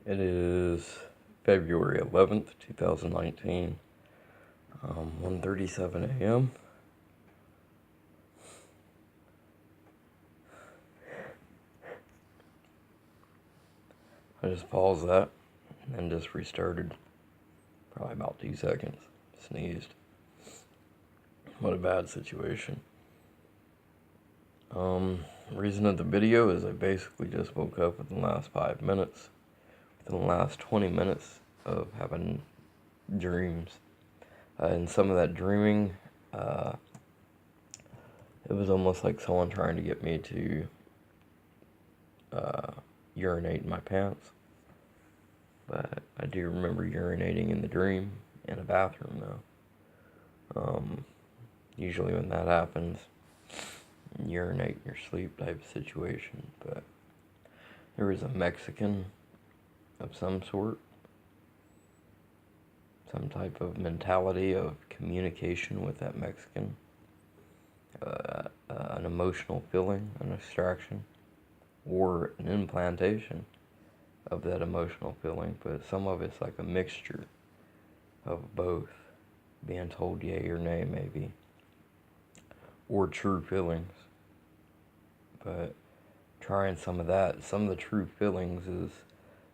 It is February 11th, 2019, 1:37 a.m. I just paused that and then just restarted. Probably about 2 seconds. Sneezed. What a bad situation. Reason of the video is I basically just woke up within the last 5 minutes. Within the last 20 minutes of having dreams. And some of that dreaming, it was almost like someone trying to get me to urinate in my pants. But I do remember urinating in the dream in a bathroom, though. Usually when that happens, urinate in your sleep type of situation. But there was a Mexican of some sort, some type of mentality of communication with that Mexican, an emotional feeling, an extraction, or an implantation of that emotional feeling. But some of it's like a mixture of both, being told yay or nay maybe, or true feelings. But trying some of that, some of the true feelings is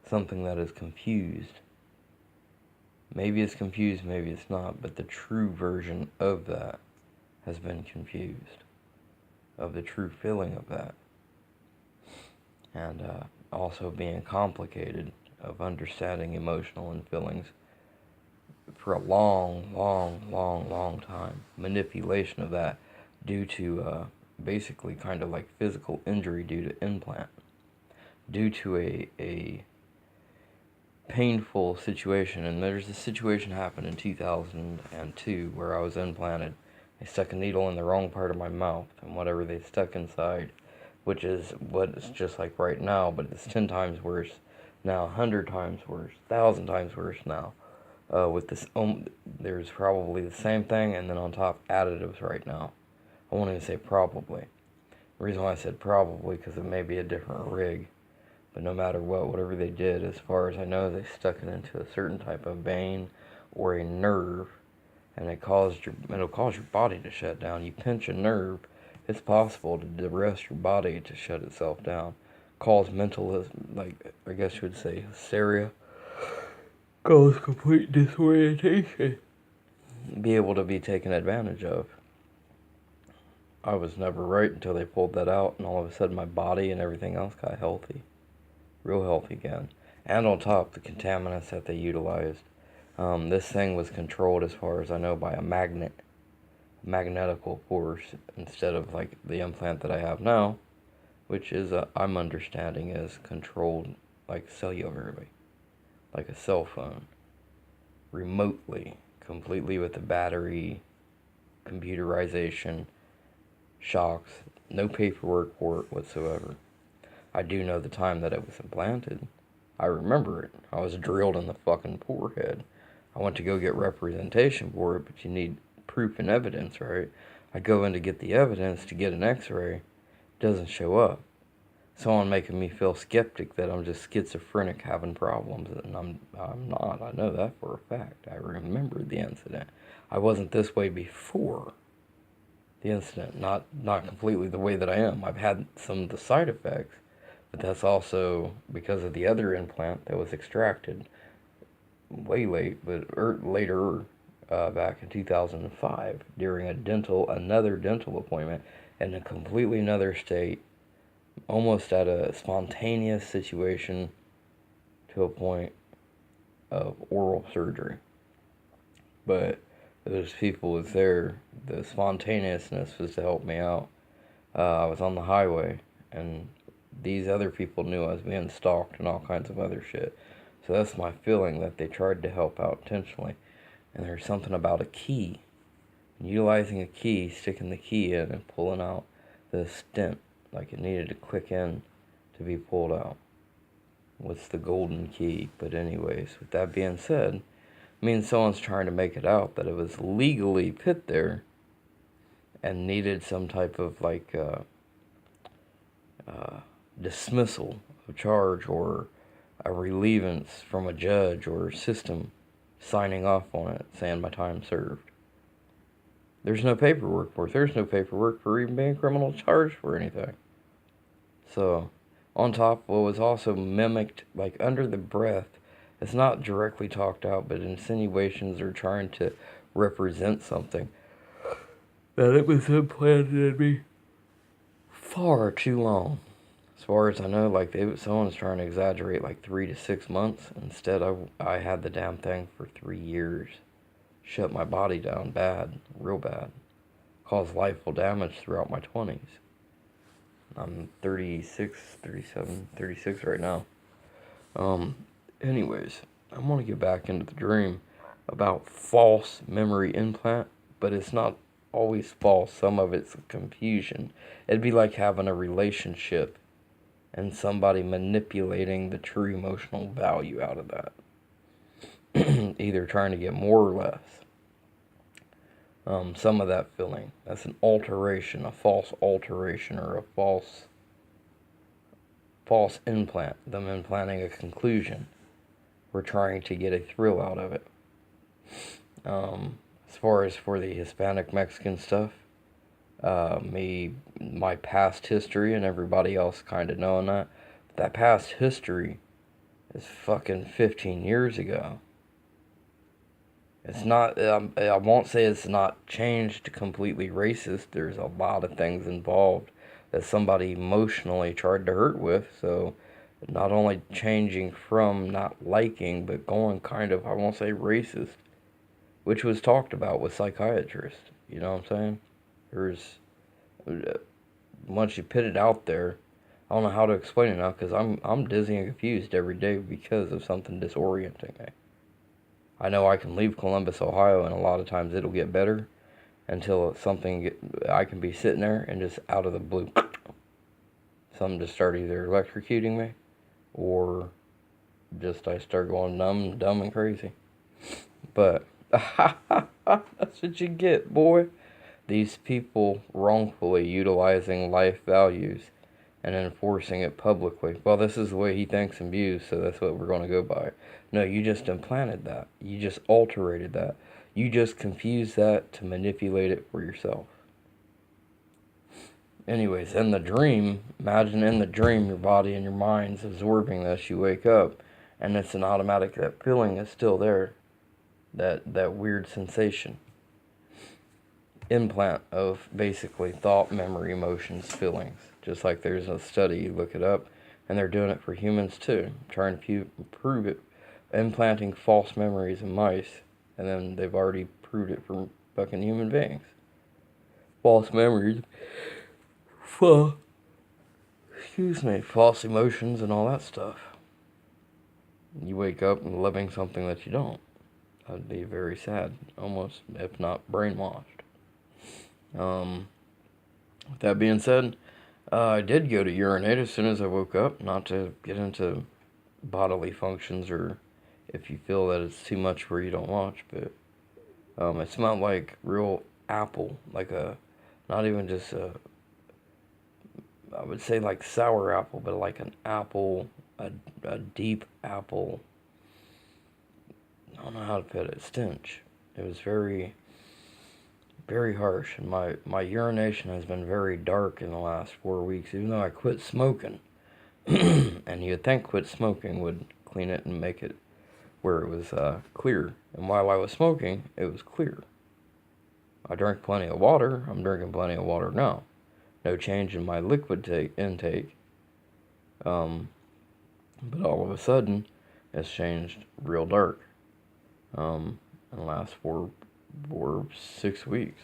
something that is confused. Maybe it's confused, maybe it's not, but the true version of that has been confused, of the true feeling of that. And also being complicated of understanding emotional and feelings for a long time. Manipulation of that due to basically kind of like physical injury due to implant. Due to a painful situation. And there's a situation happened in 2002 where I was implanted. They stuck a needle in the wrong part of my mouth, and whatever they stuck inside, which is what it's just like right now, but it's 10 times worse now, 100 times worse, 1,000 times worse now. With this, there's probably the same thing, and then on top, additives right now. I won't even say probably. The reason why I said probably, because it may be a different rig. But no matter what, whatever they did, as far as I know, they stuck it into a certain type of vein or a nerve, and it'll cause your body to shut down. You pinch a nerve, it's possible to arrest your body to shut itself down. Cause mental, like, I guess you would say, hysteria. Cause complete disorientation. Be able to be taken advantage of. I was never right until they pulled that out, and all of a sudden my body and everything else got healthy. Real healthy again. And on top, the contaminants that they utilized. This thing was controlled, as far as I know, by a magnetical force, instead of like the implant that I have now, which is, I'm understanding, is controlled like cellularly, like a cell phone, remotely, completely with the battery, computerization, shocks, no paperwork for it whatsoever. I do know the time that it was implanted. I remember it. I was drilled in the fucking forehead. I went to go get representation for it, but you need proof and evidence, right? I go in to get the evidence to get an x-ray. It doesn't show up. Someone making me feel skeptic that I'm just schizophrenic having problems, and I'm not. I know that for a fact. I remember the incident. I wasn't this way before the incident. Not completely the way that I am. I've had some of the side effects, but that's also because of the other implant that was extracted way late, but later, back in 2005, during another dental appointment in a completely another state, almost at a spontaneous situation to a point of oral surgery. But those people was there, the spontaneousness was to help me out. I was on the highway, and these other people knew I was being stalked and all kinds of other shit. So that's my feeling, that they tried to help out intentionally. And there's something about a key. Utilizing a key, sticking the key in and pulling out the stent like it needed to click in to be pulled out. What's the golden key? But anyways, with that being said, someone's trying to make it out that it was legally put there and needed some type of like dismissal of charge, or a relievance from a judge or system signing off on it, saying my time served. There's no paperwork for it. There's no paperwork for even being criminal charged for anything. So, on top, what was also mimicked, like under the breath, it's not directly talked out, but insinuations are trying to represent something, that it was implanted in me far too long. As far as I know, like someone's trying to exaggerate like 3 to 6 months. Instead, I had the damn thing for 3 years. Shut my body down bad, real bad. Caused lifeful damage throughout my 20s. I'm 36, 37, 36 right now. Anyways, I want to get back into the dream about false memory implant, but it's not always false. Some of it's confusion. It'd be like having a relationship and somebody manipulating the true emotional value out of that. Either trying to get more or less. Some of that feeling. That's an alteration, a false alteration, or a false implant. Them implanting a conclusion. We're trying to get a thrill out of it. As far as for the Hispanic Mexican stuff, my past history and everybody else kind of knowing that past history is fucking 15 years ago. It's not, I won't say it's not changed to completely racist. There's a lot of things involved that somebody emotionally tried to hurt with, so not only changing from not liking, but going kind of, I won't say racist, which was talked about with psychiatrists, you know what I'm saying? There's, once you put it out there, I don't know how to explain it now, because I'm dizzy and confused every day because of something disorienting me. I know I can leave Columbus, Ohio, and a lot of times it'll get better until I can be sitting there and just out of the blue, something just start either electrocuting me or just I start going dumb and crazy. But that's what you get, boy. These people wrongfully utilizing life values and enforcing it publicly. Well, this is the way he thinks and views, so that's what we're going to go by. No, you just implanted that. You just alterated that. You just confused that to manipulate it for yourself. Anyways, in the dream, imagine in the dream your body and your mind's absorbing this. You wake up, and it's an automatic, that feeling is still there. That weird sensation. Implant of basically thought, memory, emotions, feelings. Just like there's a study, you look it up, and they're doing it for humans too, trying to prove it, implanting false memories in mice, and then they've already proved it for fucking human beings. False memories, false emotions and all that stuff. You wake up and loving something that you don't. That'd be very sad, almost, if not brainwashed. With that being said, I did go to urinate as soon as I woke up, not to get into bodily functions or if you feel that it's too much where you don't watch, but it smelled like real apple, like not even just I would say like sour apple, but like an apple, a deep apple, I don't know how to put it, stench. It was very, very harsh, and my urination has been very dark in the last 4 weeks, even though I quit smoking. And you'd think quit smoking would clean it and make it where it was clear. And while I was smoking, it was clear. I drank plenty of water. I'm drinking plenty of water now. No change in my liquid intake. But all of a sudden, it's changed real dark. In the last 6 weeks.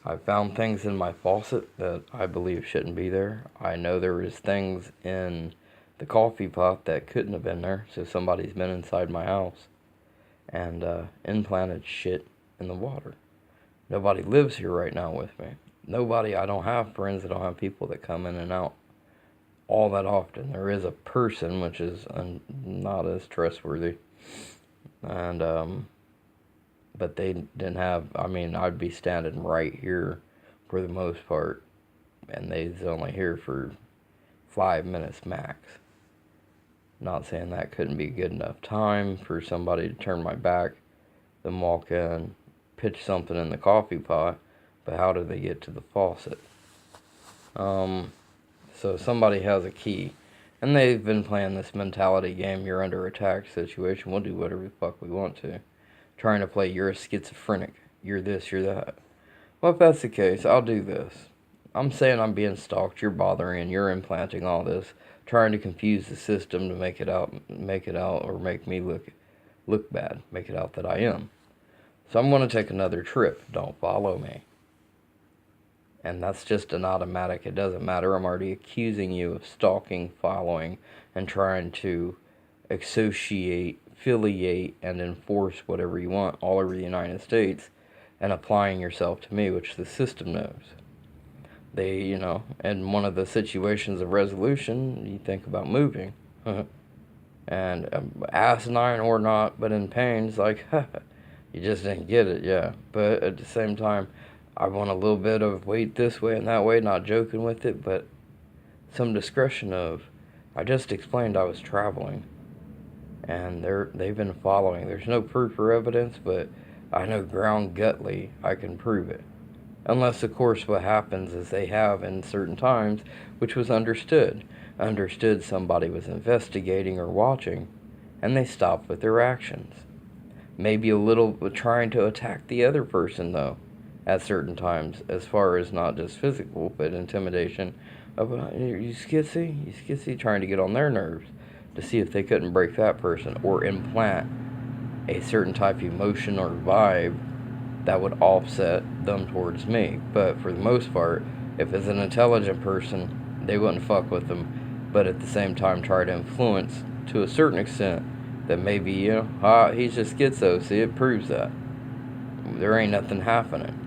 I found things in my faucet that I believe shouldn't be there. I know there is things in the coffee pot that couldn't have been there, so somebody's been inside my house and implanted shit in the water. Nobody lives here right now with me. I don't have friends, I don't have people that come in and out all that often. There is a person, which is not as trustworthy, and but they didn't have, I'd be standing right here for the most part, and they's only here for 5 minutes max. Not saying that couldn't be a good enough time for somebody to turn my back, then walk in, pitch something in the coffee pot, but how do they get to the faucet? So somebody has a key, and they've been playing this mentality game, you're under attack situation, we'll do whatever the fuck we want to. Trying to play, you're a schizophrenic, you're this, you're that. Well, if that's the case, I'll do this. I'm saying I'm being stalked, you're bothering, and you're implanting all this, trying to confuse the system to make it out, or make me look bad, make it out that I am. So I'm going to take another trip. Don't follow me. And that's just an automatic. It doesn't matter. I'm already accusing you of stalking, following, and trying to associate, affiliate, and enforce whatever you want all over the United States and applying yourself to me, which the system knows. They, in one of the situations of resolution, you think about moving. And asinine or not, but in pain, it's like, you just didn't get it, yeah. But at the same time, I want a little bit of weight this way and that way, not joking with it, but some discretion of, I just explained I was traveling, and they've been following. There's no proof or evidence, but I know ground gutly I can prove it. Unless, of course, what happens is they have in certain times, which was understood somebody was investigating or watching, and they stopped with their actions. Maybe a little trying to attack the other person, though, at certain times, as far as not just physical, but intimidation of, you skitsy, trying to get on their nerves to see if they couldn't break that person or implant a certain type of emotion or vibe that would offset them towards me. But for the most part, if it's an intelligent person, they wouldn't fuck with them, but at the same time try to influence to a certain extent that maybe, he's just schizo, see, it proves that. There ain't nothing happening.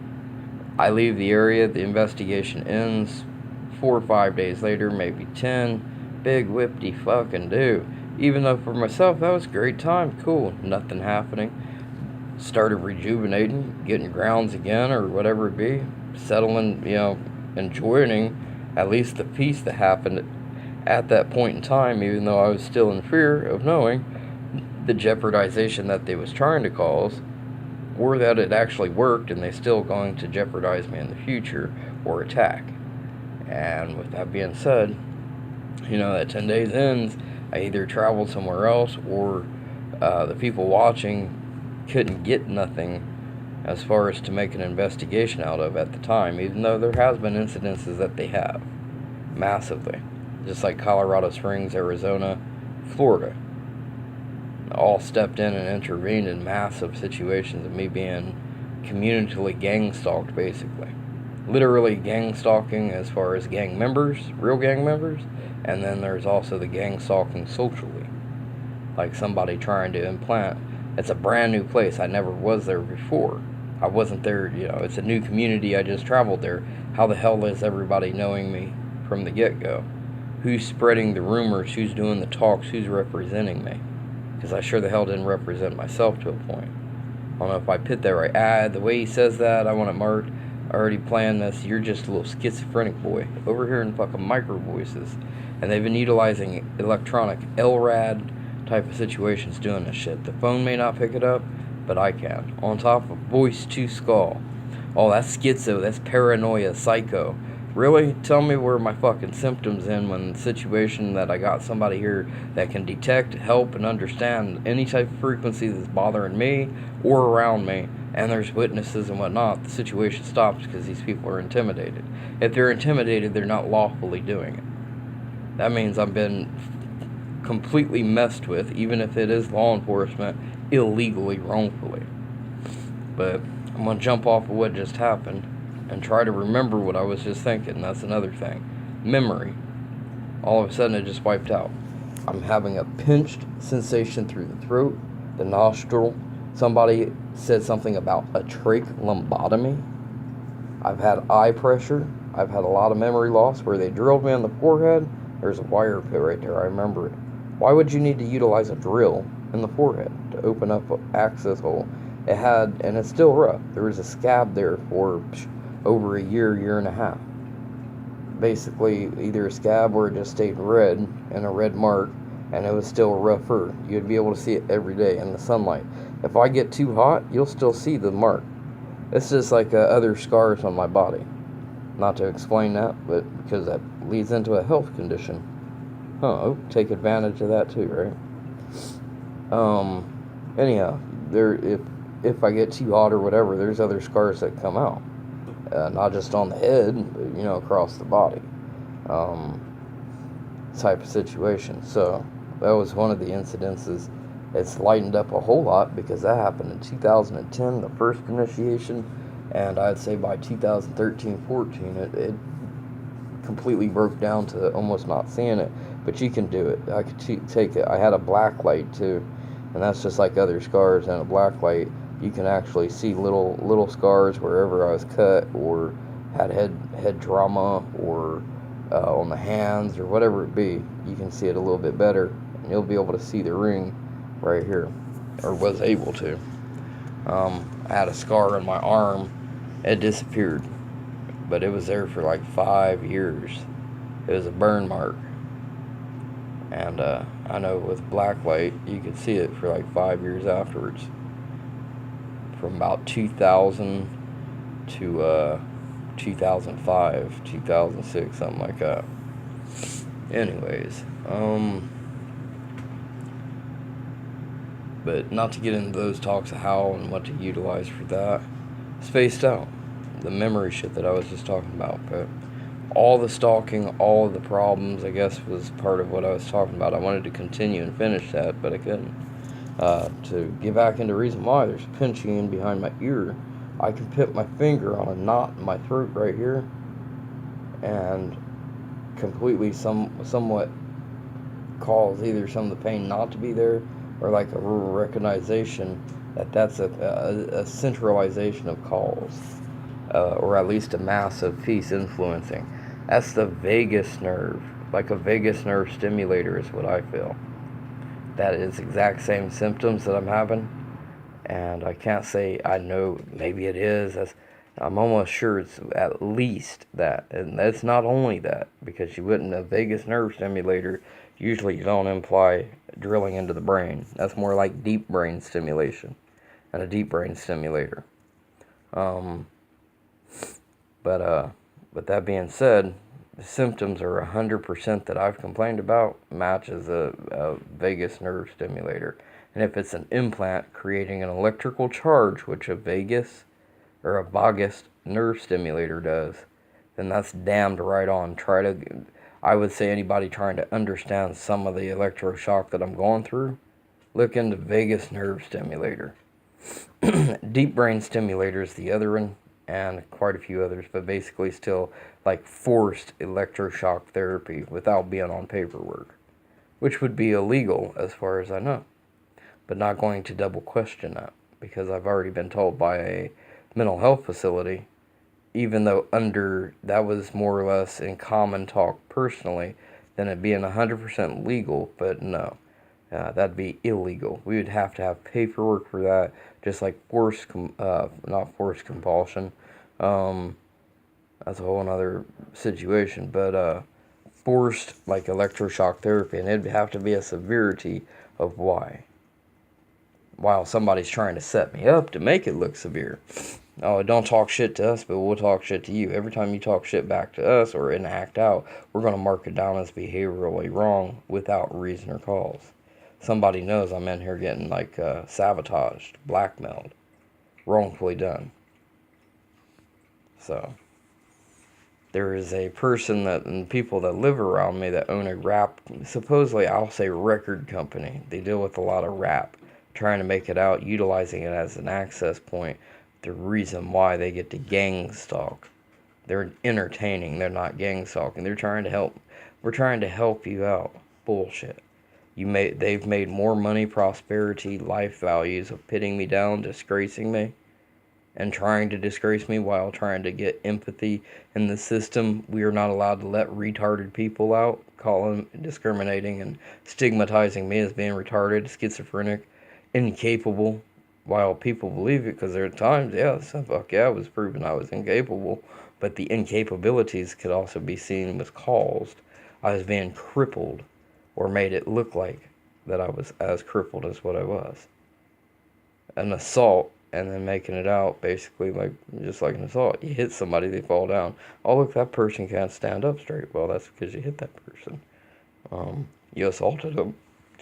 I leave the area, the investigation ends, 4 or 5 days later, maybe 10, big whip-de fucking do. Even though for myself, that was a great time, cool, nothing happening. Started rejuvenating, getting grounds again, or whatever it be, settling, enjoying at least the peace that happened at that point in time, even though I was still in fear of knowing the jeopardization that they was trying to cause, or that it actually worked and they still going to jeopardize me in the future or attack. And with that being said, that 10 days ends, I either traveled somewhere else or the people watching couldn't get nothing as far as to make an investigation out of at the time, even though there has been incidences that they have, massively. Just like Colorado Springs, Arizona, Florida. All stepped in and intervened in massive situations of me being communally gang stalked, basically. Literally gang stalking as far as gang members, real gang members, and then there's also the gang stalking socially. Like somebody trying to implant. It's a brand new place. I never was there before. I wasn't there, it's a new community. I just traveled there. How the hell is everybody knowing me from the get-go? Who's spreading the rumors? Who's doing the talks? Who's representing me? Because I sure the hell didn't represent myself to a point. I don't know if I put that right. The way he says that, I want it marked. I already planned this. You're just a little schizophrenic boy. Over here in fucking micro voices. And they've been utilizing electronic LRAD type of situations doing this shit. The phone may not pick it up, but I can. On top of voice to skull. Oh, that's schizo. That's paranoia, psycho. Really? Tell me where my fucking symptoms in when the situation that I got somebody here that can detect, help, and understand any type of frequency that's bothering me or around me, and there's witnesses and whatnot, the situation stops because these people are intimidated. If they're intimidated, they're not lawfully doing it. That means I've been completely messed with, even if it is law enforcement, illegally, wrongfully. But I'm going to jump off of what just happened and try to remember what I was just thinking. That's another thing. Memory. All of a sudden it just wiped out. I'm having a pinched sensation through the throat, the nostril. Somebody said something about a tracheotomy. I've had eye pressure. I've had a lot of memory loss where they drilled me in the forehead. There's a wire pit right there. I remember it. Why would you need to utilize a drill in the forehead to open up an access hole? It had, and it's still rough. There was a scab there for over a year and a half. Basically, either a scab or it just stayed red and a red mark. and it was still rougher. You'd be able to see it every day in the sunlight. If I get too hot, you'll still see the mark. It's just like other scars on my body. Not to explain that, but because that leads into a health condition. Oh, take advantage of that too, right? Anyhow, if I get too hot or whatever, there's other scars that come out, not just on the head, but across the body, type of situation. So that was one of the incidences. It's lightened up a whole lot because that happened in 2010, the first initiation, and I'd say by 2013-14, it completely broke down to almost not seeing it. But you can do it. I could take it. I had a black light too, and that's just like other scars. And a black light, you can actually see little scars wherever I was cut or had head trauma or on the hands or whatever it be. You can see it a little bit better, and you'll be able to see the ring right here, or was able to. I had a scar on my arm. It disappeared, but it was there for like 5 years. It was a burn mark. And I know with black light, you could see it for like 5 years afterwards. From about 2000 to 2005, 2006, something like that. Anyways, but not to get into those talks of how and what to utilize for that. Spaced out. The memory shit that I was just talking about, but all the stalking, all of the problems, I guess, was part of what I was talking about. I wanted to continue and finish that, but I couldn't. To get back into reason why, there's pinching in behind my ear. I can put my finger on a knot in my throat right here, and completely somewhat cause either some of the pain not to be there, or like a recognition that that's a centralization of cause, or at least a massive piece influencing. That's the vagus nerve. Like a vagus nerve stimulator is what I feel. That is exact same symptoms that I'm having. And I can't say I know, maybe it is. I'm almost sure it's at least that. And that's not only that, because you wouldn't, a vagus nerve stimulator, usually you don't imply drilling into the brain. That's more like deep brain stimulation and a deep brain stimulator. But that being said, the symptoms are 100% that I've complained about matches a vagus nerve stimulator. And if it's an implant creating an electrical charge, which a vagus or a vagus nerve stimulator does, then that's damned right on. I would say anybody trying to understand some of the electroshock that I'm going through, look into vagus nerve stimulator. Deep brain stimulator is the other one, and quite a few others, but basically still like forced electroshock therapy without being on paperwork, which would be illegal as far as I know. But not going to double question that, because I've already been told by a mental health facility, even though that was more or less in common talk personally, than it being 100% legal, but no. That'd be illegal. We would have to have paperwork for that, just like not forced compulsion. That's a whole other situation, but forced like electroshock therapy, and it'd have to be a severity of why. While somebody's trying to set me up to make it look severe. Oh, don't talk shit to us, but we'll talk shit to you. Every time you talk shit back to us or enact out, we're going to mark it down as behaviorally wrong without reason or cause. Somebody knows I'm in here getting like sabotaged, blackmailed, wrongfully done. So there is a person and people that live around me that own a rap, supposedly I'll say record company. They deal with a lot of rap, trying to make it out, utilizing it as an access point. The reason why they get to gang stalk. They're entertaining, they're not gang stalking. They're trying to help. We're trying to help you out. Bullshit. They've made more money, prosperity, life values of pitting me down, disgracing me, and trying to disgrace me while trying to get empathy in the system. We are not allowed to let retarded people out, discriminating and stigmatizing me as being retarded, schizophrenic, incapable, while people believe it, because there are times, it was proven I was incapable, but the incapabilities could also be seen was caused. I was being crippled or made it look like that I was as crippled as what I was. An assault, and then making it out basically like just like an assault. You hit somebody, they fall down. Oh, look, that person can't stand up straight. Well, that's because you hit that person. You assaulted them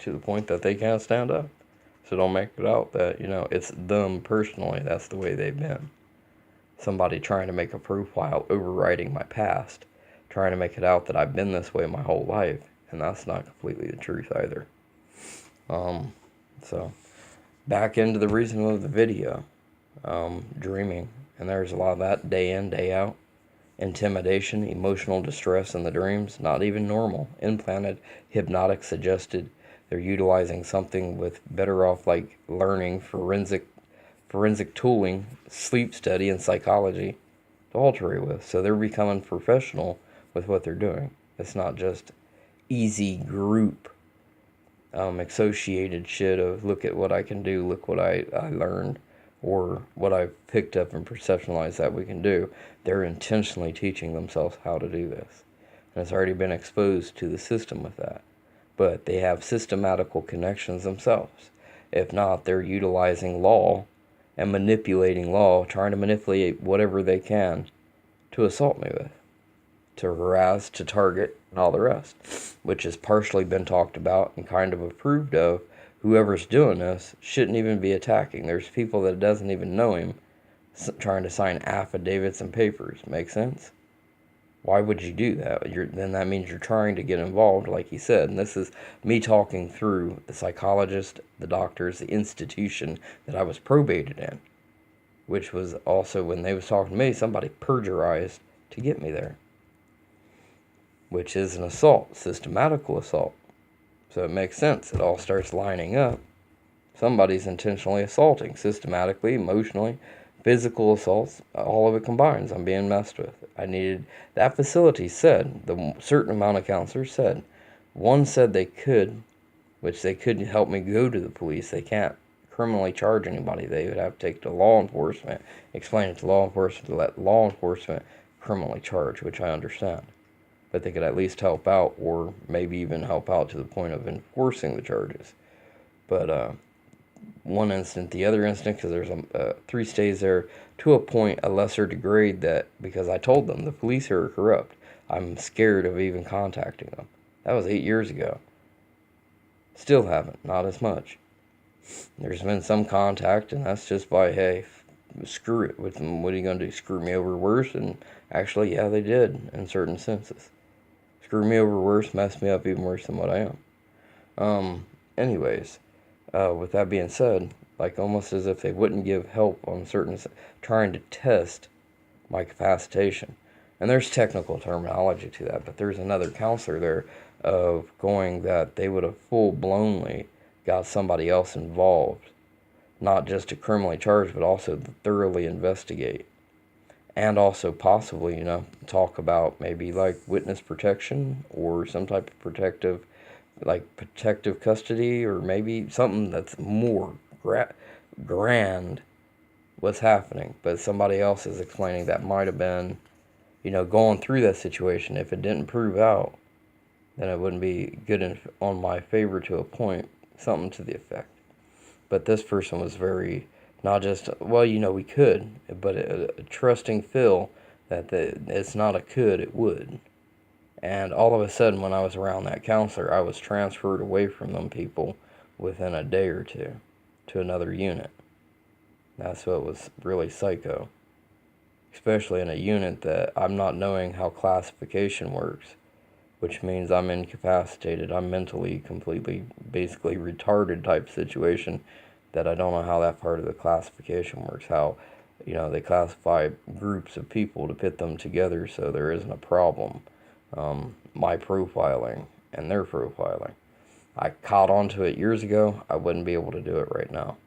to the point that they can't stand up. So don't make it out that, it's them personally. That's the way they've been. Somebody trying to make a profile overriding my past, trying to make it out that I've been this way my whole life. And that's not completely the truth either. So back into the reason of the video, dreaming. And there's a lot of that day in, day out. Intimidation, emotional distress in the dreams, not even normal. Implanted, hypnotic, suggested. They're utilizing something with better off like learning, forensic tooling, sleep study, and psychology to alter it with. So they're becoming professional with what they're doing. It's not just easy group associated shit of look at what I can do, look what I learned, or what I've picked up and perceptualized that we can do. They're intentionally teaching themselves how to do this. And it's already been exposed to the system with that. But they have systematical connections themselves. If not, they're utilizing law and manipulating law, trying to manipulate whatever they can to assault me with, to harass, to target, and all the rest, which has partially been talked about and kind of approved of. Whoever's doing this shouldn't even be attacking. There's people that doesn't even know him trying to sign affidavits and papers. Make sense? Why would you do that? Then that means you're trying to get involved, like he said. And this is me talking through the psychologist, the doctors, the institution that I was probated in, which was also, when they was talking to me, somebody perjurized to get me there, which is an assault, systematical assault. So it makes sense. It all starts lining up. Somebody's intentionally assaulting, systematically, emotionally, physical assaults, all of it combines. I'm being messed with. That facility said, the certain amount of counselors said, one said they could, which they couldn't help me go to the police. They can't criminally charge anybody. They would have to take it to law enforcement, explain it to law enforcement, to let law enforcement criminally charge, which I understand. But they could at least help out, or maybe even help out to the point of enforcing the charges. But one instant, the other instant, because there's 3 stays there, to a point, a lesser degree, that because I told them the police here are corrupt, I'm scared of even contacting them. That was 8 years ago. Still haven't, not as much. There's been some contact, and that's just by, hey, screw it with them. What are you going to do, screw me over worse? And actually, yeah, they did in certain senses. Screw me over worse, mess me up even worse than what I am. Anyways, with that being said, like almost as if they wouldn't give help on certain, trying to test my capacitation. And there's technical terminology to that, but there's another counselor there of going that they would have full-blownly got somebody else involved, not just to criminally charge, but also to thoroughly investigate. And also possibly, talk about maybe like witness protection or some type of protective custody, or maybe something that's more grand what's happening. But somebody else is explaining that might have been, going through that situation. If it didn't prove out, then it wouldn't be good on my favor to a point, something to the effect. But this person was very, not just, well, we could, but a trusting feel that it's not a could, it would. And all of a sudden, when I was around that counselor, I was transferred away from them people within a day or two to another unit. That's what was really psycho. Especially in a unit that I'm not knowing how classification works, which means I'm incapacitated. I'm mentally completely, basically retarded type situation, that I don't know how that part of the classification works, how, they classify groups of people to pit them together so there isn't a problem. My profiling and their profiling. I caught on to it years ago. I wouldn't be able to do it right now.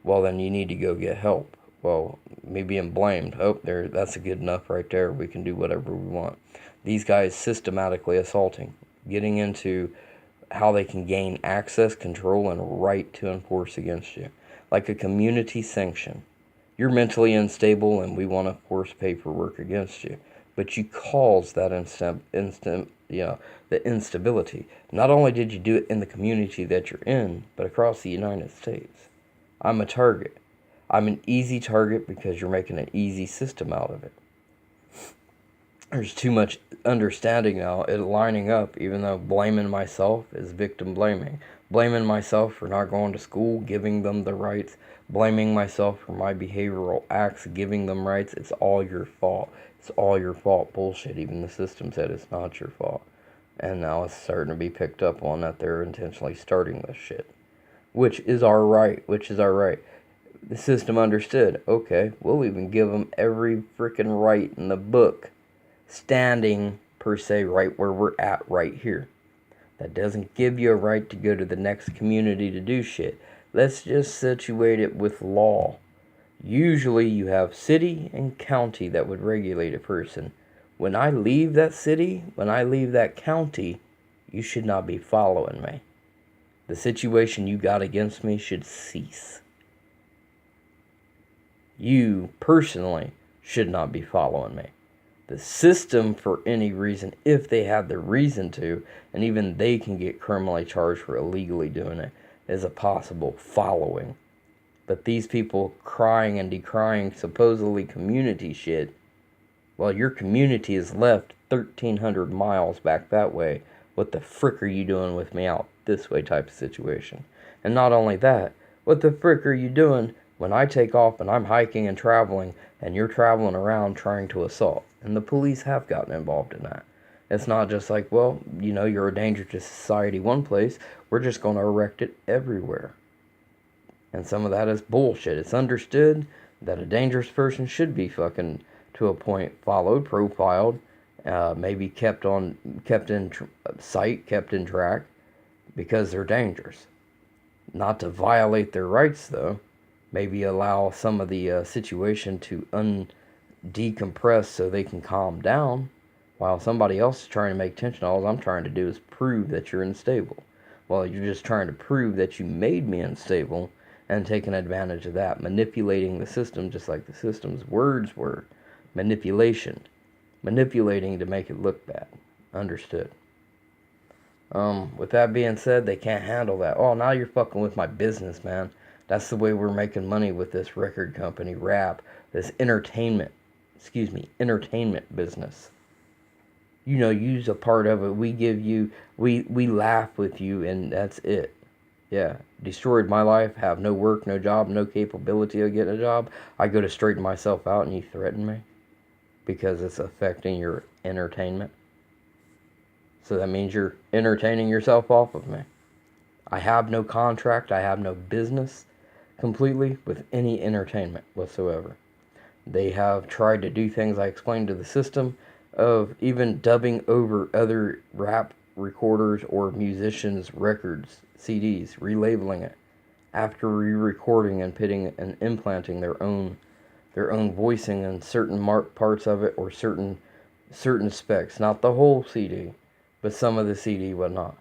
Well, then you need to go get help. Well, me being blamed. Oh, that's good enough right there. We can do whatever we want. These guys systematically assaulting, getting into how they can gain access, control, and right to enforce against you. Like a community sanction. You're mentally unstable and we want to force paperwork against you. But you caused that the instability. Not only did you do it in the community that you're in, but across the United States. I'm a target. I'm an easy target because you're making an easy system out of it. There's too much understanding now, it lining up, even though blaming myself is victim blaming. Blaming myself for not going to school, giving them the rights. Blaming myself for my behavioral acts, giving them rights. It's all your fault. It's all your fault. Bullshit. Even the system said it's not your fault. And now it's starting to be picked up on that they're intentionally starting this shit. Which is our right. The system understood. Okay, we'll even give them every freaking right in the book. Standing, per se, right where we're at right here. That doesn't give you a right to go to the next community to do shit. Let's just situate it with law. Usually you have city and county that would regulate a person. When I leave that city, when I leave that county, you should not be following me. The situation you got against me should cease. You, personally, should not be following me. The system, for any reason, if they have the reason to, and even they can get criminally charged for illegally doing it, is a possible following. But these people crying and decrying supposedly community shit, well, your community is left 1,300 miles back that way. What the frick are you doing with me out this way type of situation? And not only that, what the frick are you doing when I take off and I'm hiking and traveling and you're traveling around trying to assault? And the police have gotten involved in that. It's not just like, well, you're a danger to society one place. We're just going to erect it everywhere. And some of that is bullshit. It's understood that a dangerous person should be fucking, to a point, followed, profiled, maybe kept in sight, kept in track, because they're dangerous. Not to violate their rights, though. Maybe allow some of the situation to decompress so they can calm down, while somebody else is trying to make tension. All I'm trying to do is prove that you're unstable. Well, you're just trying to prove that you made me unstable and taking advantage of that, manipulating the system just like the system's words were. Manipulating to make it look bad. Understood. With that being said, they can't handle that. Oh, now you're fucking with my business, man. That's the way we're making money with this record company, rap, this entertainment business. Use a part of it. We give you, we laugh with you, and that's it. Yeah, destroyed my life, have no work, no job, no capability of getting a job. I go to straighten myself out and you threaten me because it's affecting your entertainment. So that means you're entertaining yourself off of me. I have no contract, I have no business completely with any entertainment whatsoever. They have tried to do things I explained to the system of even dubbing over other rap recorders or musicians' records, CDs, relabeling it after re-recording and pitting and implanting their own voicing in certain parts of it or certain specs, not the whole CD, but some of the CD, whatnot.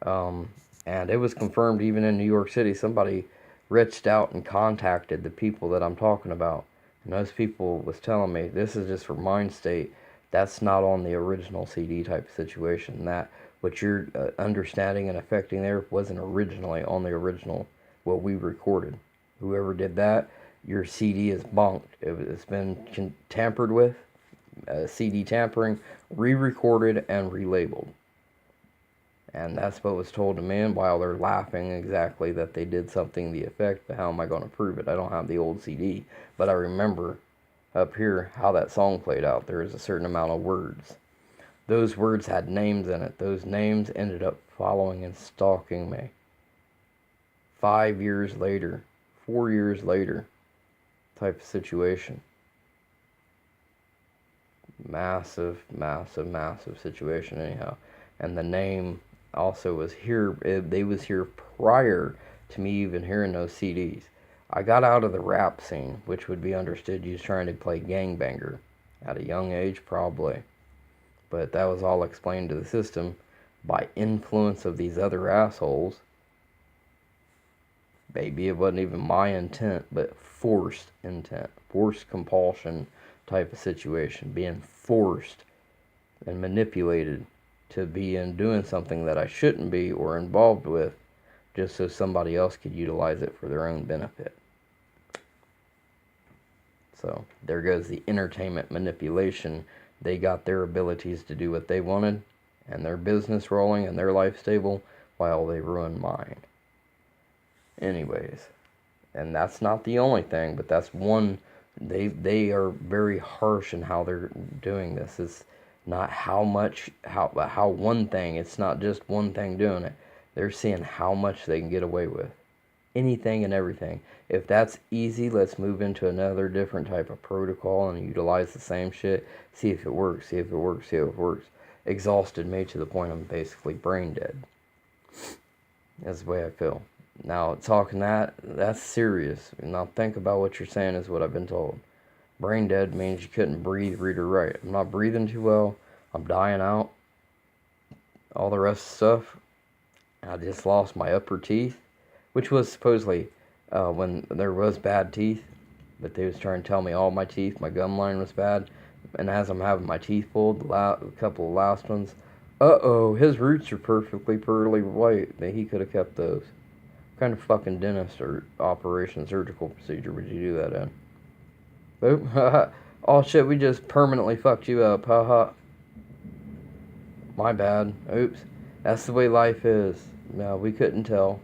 And it was confirmed even in New York City. Somebody reached out and contacted the people that I'm talking about. And those people was telling me, this is just for mind state. That's not on the original CD type of situation. That, what you're understanding and affecting there wasn't originally on the original, what we recorded. Whoever did that, your CD is bonked. It's been tampered with, CD tampering, re-recorded and relabeled. And that's what was told to me, and while they're laughing exactly that they did something to the effect, but how am I going to prove it? I don't have the old CD, but I remember up here how that song played out. There is a certain amount of words. Those words had names in it. Those names ended up following and stalking me. 5 years later, 4 years later, type of situation. Massive situation anyhow. And the name also was here. They was here prior to me even hearing those CDs. I got out of the rap scene, which would be understood you was trying to play gangbanger at a young age, probably. But that was all explained to the system by influence of these other assholes. Maybe it wasn't even my intent, but forced intent, forced compulsion type of situation, being forced and manipulated to be in doing something that I shouldn't be or involved with, just so somebody else could utilize it for their own benefit. So there goes the entertainment manipulation. They got their abilities to do what they wanted, and their business rolling and their life stable, while they ruined mine. Anyways, and that's not the only thing, but that's one. They are very harsh in how they're doing this. It's not how one thing. It's not just one thing doing it. They're seeing how much they can get away with. Anything and everything. If that's easy, let's move into another different type of protocol and utilize the same shit. See if it works. See if it works. See if it works. Exhausted me to the point I'm basically brain dead. That's the way I feel. Now, talking that's serious. Now, think about what you're saying is what I've been told. Brain dead means you couldn't breathe, read, or write. I'm not breathing too well. I'm dying out. All the rest of the stuff. I just lost my upper teeth, which was supposedly when there was bad teeth. But they was trying to tell me all my teeth, my gum line was bad. And as I'm having my teeth pulled, a couple of last ones, his roots are perfectly pearly white. He could have kept those. What kind of fucking dentist or operation surgical procedure would you do that in? Boop. Oh shit, we just permanently fucked you up. Haha. My bad. Oops. That's the way life is. No, we couldn't tell.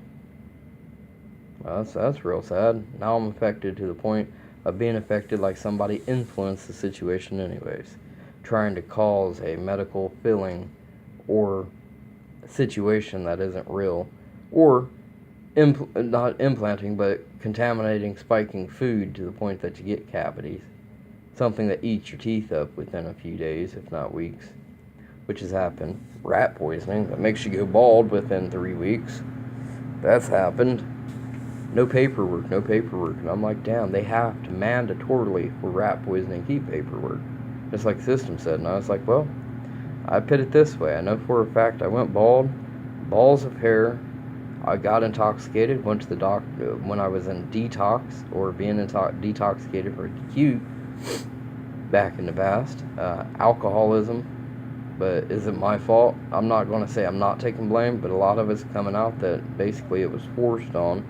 Well, that's real sad. Now I'm affected to the point of being affected like somebody influenced the situation anyways. Trying to cause a medical filling or a situation that isn't real. Or not implanting, but contaminating, spiking food to the point that you get cavities. Something that eats your teeth up within a few days, if not weeks. Which has happened. Rat poisoning that makes you go bald within 3 weeks. That's happened. No paperwork. And I'm like, damn, they have to mandatorily for rat poisoning keep paperwork. Just like the system said. And I was like, well, I put it this way. I know for a fact I went bald. Balls of hair. I got intoxicated. Went to the doctor when I was in detox or being detoxicated for acute back in the past. Alcoholism. But is it my fault? I'm not going to say I'm not taking blame, but a lot of it's coming out that basically it was forced on,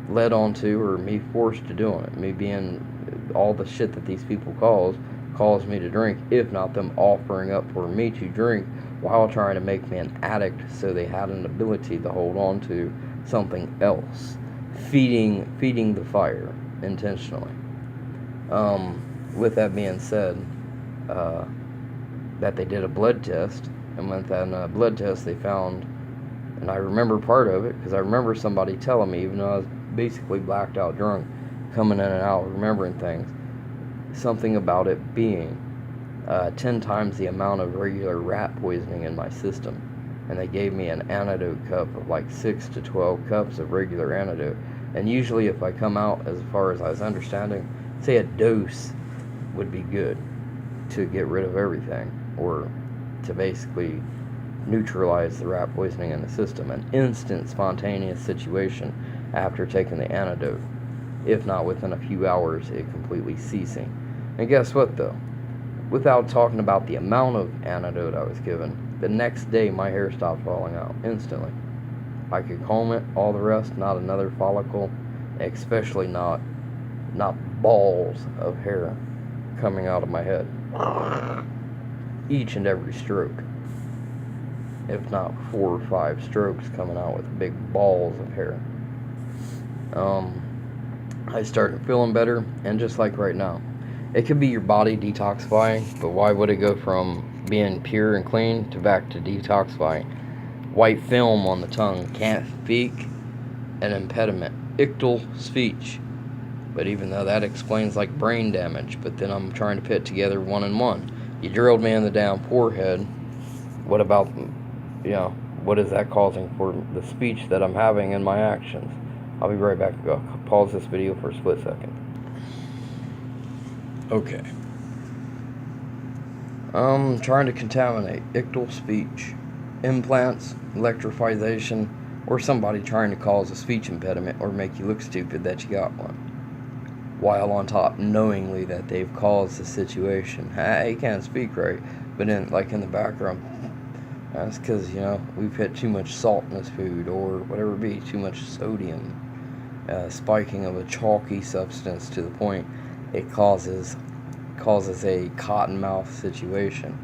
led on to, or me forced to doing it. Me being all the shit that these people caused me to drink, if not them offering up for me to drink while trying to make me an addict so they had an ability to hold on to something else. Feeding the fire intentionally. With that being said, that they did a blood test, and with that blood test they found, and I remember part of it because I remember somebody telling me, even though I was basically blacked out drunk, coming in and out, remembering things, something about it being 10 times the amount of regular rat poisoning in my system. And they gave me an antidote cup of like 6 to 12 cups of regular antidote. And usually if I come out, as far as I was understanding, say a dose would be good to get rid of everything, or to basically neutralize the rat poisoning in the system. An instant spontaneous situation after taking the antidote, if not within a few hours, it completely ceasing. And guess what though? Without talking about the amount of antidote I was given, the next day my hair stopped falling out instantly. I could comb it, all the rest, not another follicle, especially not balls of hair coming out of my head. Each and every stroke, if not 4 or 5 strokes coming out with big balls of hair. I started feeling better, and just like right now, it could be your body detoxifying, but why would it go from being pure and clean to back to detoxifying? White film on the tongue, can't speak, an impediment, ictal speech. But even though that explains like brain damage, but then I'm trying to put together one and one. You drilled me in the damn forehead. What about, what is that causing for the speech that I'm having in my actions? I'll be right back. I'll pause this video for a split second. Okay. Trying to contaminate ictal speech, implants, electrifization, or somebody trying to cause a speech impediment or make you look stupid that you got one. While on top knowingly that they've caused the situation. Hey, you can't speak right. But in the background, that's because, we've put too much salt in this food, or whatever it be, too much sodium, spiking of a chalky substance to the point it causes a cotton mouth situation.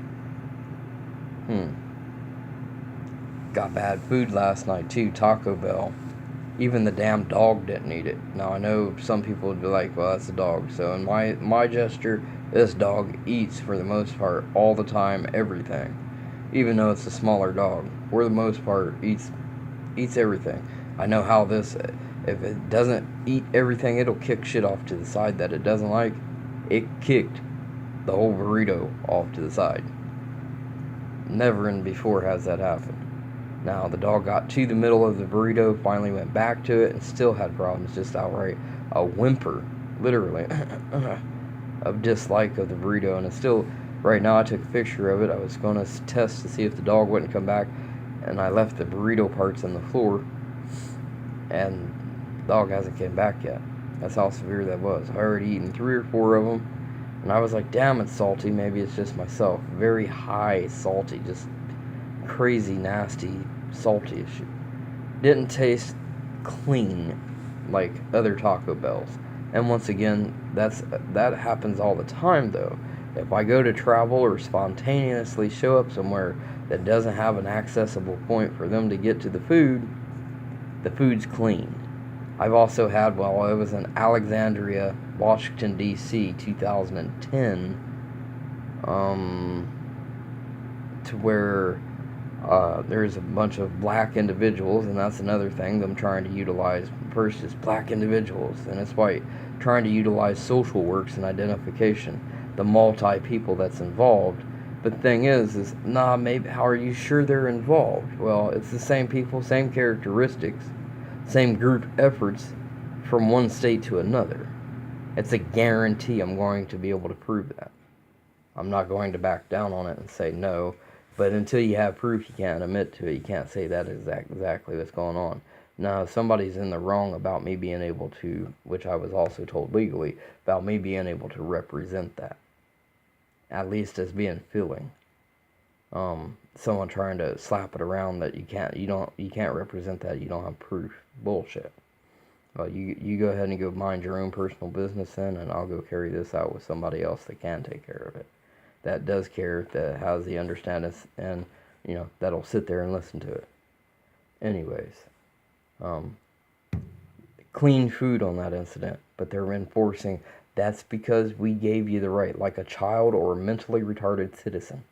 Got bad food last night too, Taco Bell. Even the damn dog didn't eat it. Now I know some people would be like, well, that's a dog. So in my gesture, this dog eats for the most part all the time, everything. Even though it's a smaller dog, for the most part eats everything. I know how this, if it doesn't eat everything, it'll kick shit off to the side that it doesn't like. It kicked the whole burrito off to the side. Never in before has that happened. Now, the dog got to the middle of the burrito, finally went back to it, and still had problems, just outright a whimper, literally, of dislike of the burrito. And it's still, right now I took a picture of it. I was going to test to see if the dog wouldn't come back, and I left the burrito parts on the floor, and the dog hasn't came back yet. That's how severe that was. I already eaten 3 or 4 of them, and I was like, damn, it's salty. Maybe it's just myself. Very high salty, just crazy, nasty, salty issue. Didn't taste clean like other Taco Bells. And once again, that happens all the time though. If I go to travel or spontaneously show up somewhere that doesn't have an accessible point for them to get to the food's clean. I've also had, while I was in Alexandria, Washington, D.C., 2010, to where there's a bunch of black individuals, and that's another thing, them trying to utilize versus black individuals, and it's white, trying to utilize social works and identification, the multi-people that's involved. But the thing is maybe, how are you sure they're involved? Well, it's the same people, same characteristics, same group efforts from one state to another. It's a guarantee I'm going to be able to prove that. I'm not going to back down on it and say no, but until you have proof, you can't admit to it. You can't say that is exactly what's going on. Now, if somebody's in the wrong about me being able to, which I was also told legally, about me being able to represent that, at least as being feeling. Someone trying to slap it around that you can't represent that, you don't have proof. Bullshit. Well, you go ahead and go mind your own personal business then, and I'll go carry this out with somebody else that can take care of it. That does care, that has the understanding, and, that'll sit there and listen to it. Anyways, clean food on that incident, but they're enforcing, that's because we gave you the right, like a child or a mentally retarded citizen.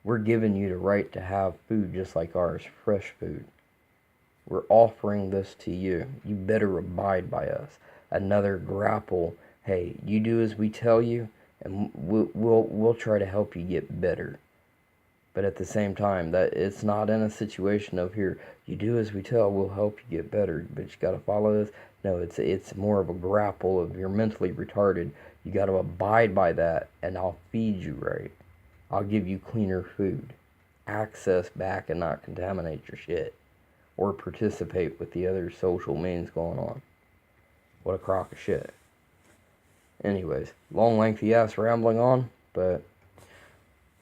We're giving you the right to have food just like ours, fresh food. We're offering this to you. You better abide by us. Another grapple. Hey, you do as we tell you, and we'll try to help you get better. But at the same time, that it's not in a situation of here, you do as we tell, we'll help you get better, but you got to follow this. No, it's more of a grapple of you're mentally retarded. You got to abide by that, and I'll feed you right. I'll give you cleaner food. Access back and not contaminate your shit. Or participate with the other social means going on. What a crock of shit. Anyways, long, lengthy ass rambling on, but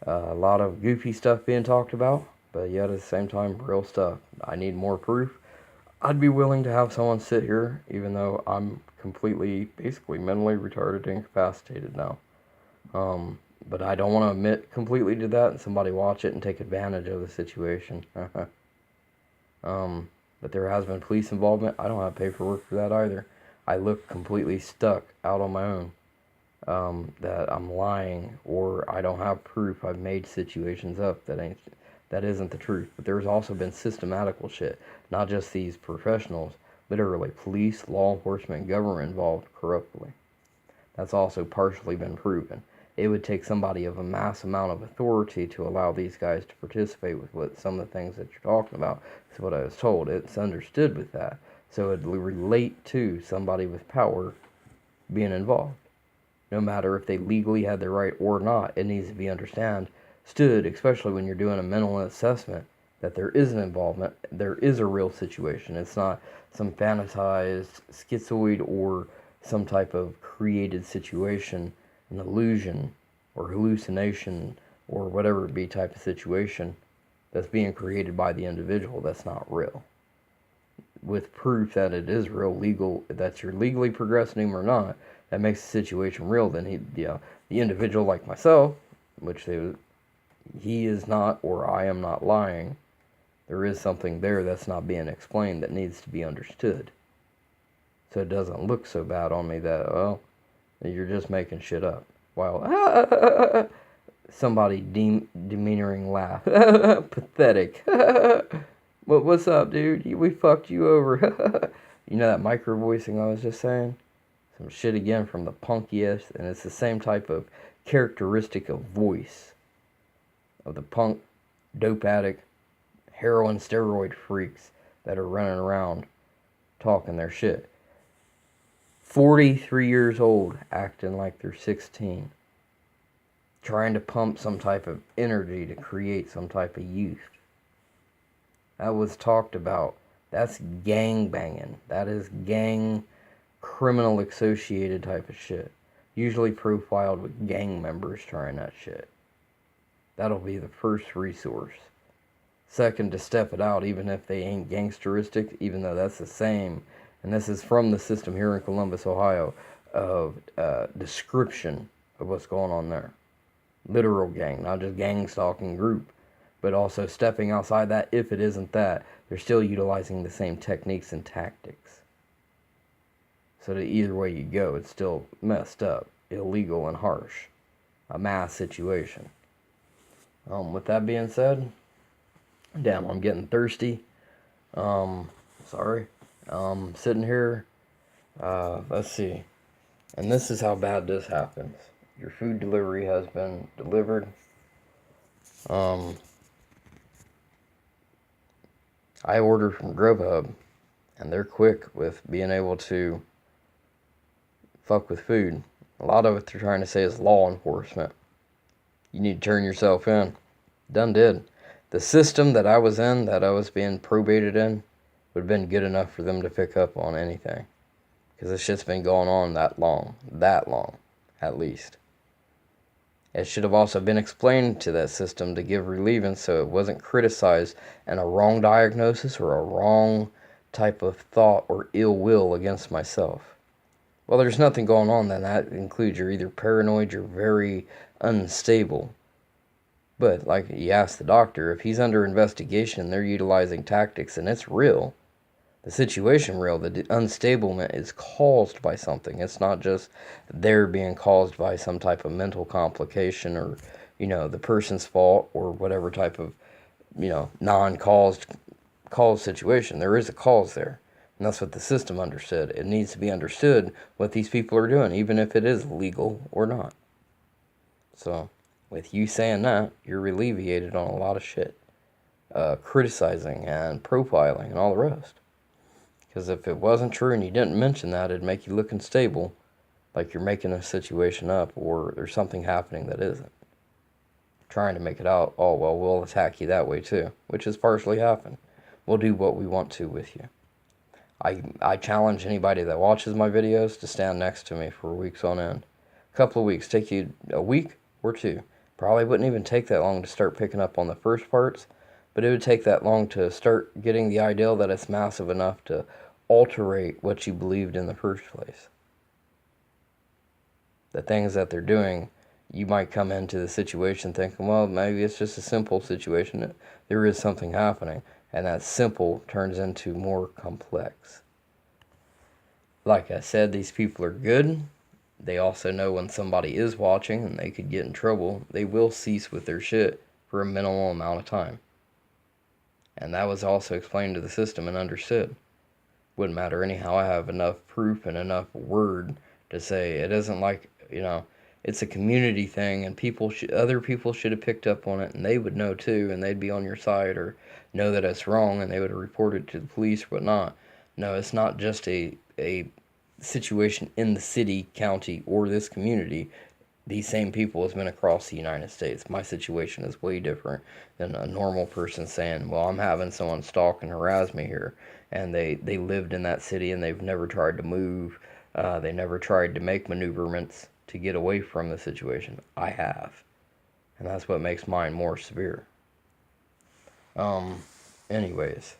a lot of goofy stuff being talked about, but yet at the same time, real stuff. I need more proof. I'd be willing to have someone sit here, even though I'm completely, basically mentally retarded and incapacitated now. But I don't want to admit completely to that and somebody watch it and take advantage of the situation. But there has been police involvement. I don't have paperwork for that either. I look completely stuck out on my own. That I'm lying or I don't have proof. I've made situations up that isn't the truth. But there's also been systematical shit. Not just these professionals, literally police, law enforcement, government involved corruptly. That's also partially been proven. It would take somebody of a mass amount of authority to allow these guys to participate with what some of the things that you're talking about. Is what I was told. It's understood with that. So it would relate to somebody with power being involved. No matter if they legally had the right or not, it needs to be understood, especially when you're doing a mental assessment, that there is an involvement, there is a real situation. It's not some fantasized, schizoid, or some type of created situation, an illusion or hallucination or whatever it be type of situation that's being created by the individual that's not real. With proof that it is real, legal, that you're legally progressing him or not, that makes the situation real. Then the individual like myself, which he is not, or I am not lying. There is something there that's not being explained that needs to be understood. So it doesn't look so bad on me that, well, you're just making shit up. While somebody demeanoring laugh. Pathetic. What's up, dude? We fucked you over. You know that micro voicing I was just saying? Some shit again from the punkiest, and it's the same type of characteristic of voice of the punk, dope addict, heroin steroid freaks that are running around talking their shit. 43 years old, acting like they're 16. Trying to pump some type of energy to create some type of youth. That was talked about. That's gang banging. That is gang criminal associated type of shit. Usually profiled with gang members trying that shit. That'll be the first resource. Second, to step it out, even if they ain't gangsteristic, even though that's the same. And this is from the system here in Columbus, Ohio, of description of what's going on there. Literal gang, not just gang stalking group, but also stepping outside that. If it isn't that, they're still utilizing the same techniques and tactics. So that either way you go, it's still messed up, illegal, and harsh. A mass situation. With that being said, damn, I'm getting thirsty. Sorry. Sitting here. Let's see. And this is how bad this happens. Your food delivery has been delivered. I ordered from Grubhub, and they're quick with being able to fuck with food. A lot of it they're trying to say is law enforcement. You need to turn yourself in. Done did. The system that I was in, that I was being probated in, would have been good enough for them to pick up on anything. Because this shit's been going on that long, at least. It should have also been explained to that system to give relievance so it wasn't criticized and a wrong diagnosis or a wrong type of thought or ill will against myself. Well, there's nothing going on then. That includes you're either paranoid, you're very unstable. But, like you ask the doctor, if he's under investigation, they're utilizing tactics, and it's real. The situation real. The unstablement is caused by something. It's not just they're being caused by some type of mental complication or, the person's fault or whatever type of, non-caused situation. There is a cause there. And that's what the system understood. It needs to be understood what these people are doing, even if it is legal or not. So, with you saying that, you're alleviated on a lot of shit. Criticizing and profiling and all the rest. Because if it wasn't true and you didn't mention that, it'd make you look unstable, like you're making a situation up or there's something happening that isn't. Trying to make it out, oh, well, we'll attack you that way too, which has partially happened. We'll do what we want to with you. I challenge anybody that watches my videos to stand next to me for weeks on end. A couple of weeks, take you a week or two. Probably wouldn't even take that long to start picking up on the first parts, but it would take that long to start getting the idea that it's massive enough to alterate what you believed in the first place. The things that they're doing, you might come into the situation thinking, well, maybe it's just a simple situation. There is something happening, and that simple turns into more complex. Like I said, these people are good. They also know when somebody is watching and they could get in trouble, they will cease with their shit for a minimal amount of time. And that was also explained to the system and understood. Wouldn't matter anyhow. I have enough proof and enough word to say it isn't like, it's a community thing and other people should have picked up on it and they would know too and they'd be on your side or know that it's wrong and they would have reported to the police or whatnot. No, it's not just a situation in the city, county, or this community. These same people has been across the United States. My situation is way different than a normal person saying, well, I'm having someone stalk and harass me here. And they lived in that city and they've never tried to move. They never tried to make maneuverments to get away from the situation. I have. And that's what makes mine more severe. Anyways,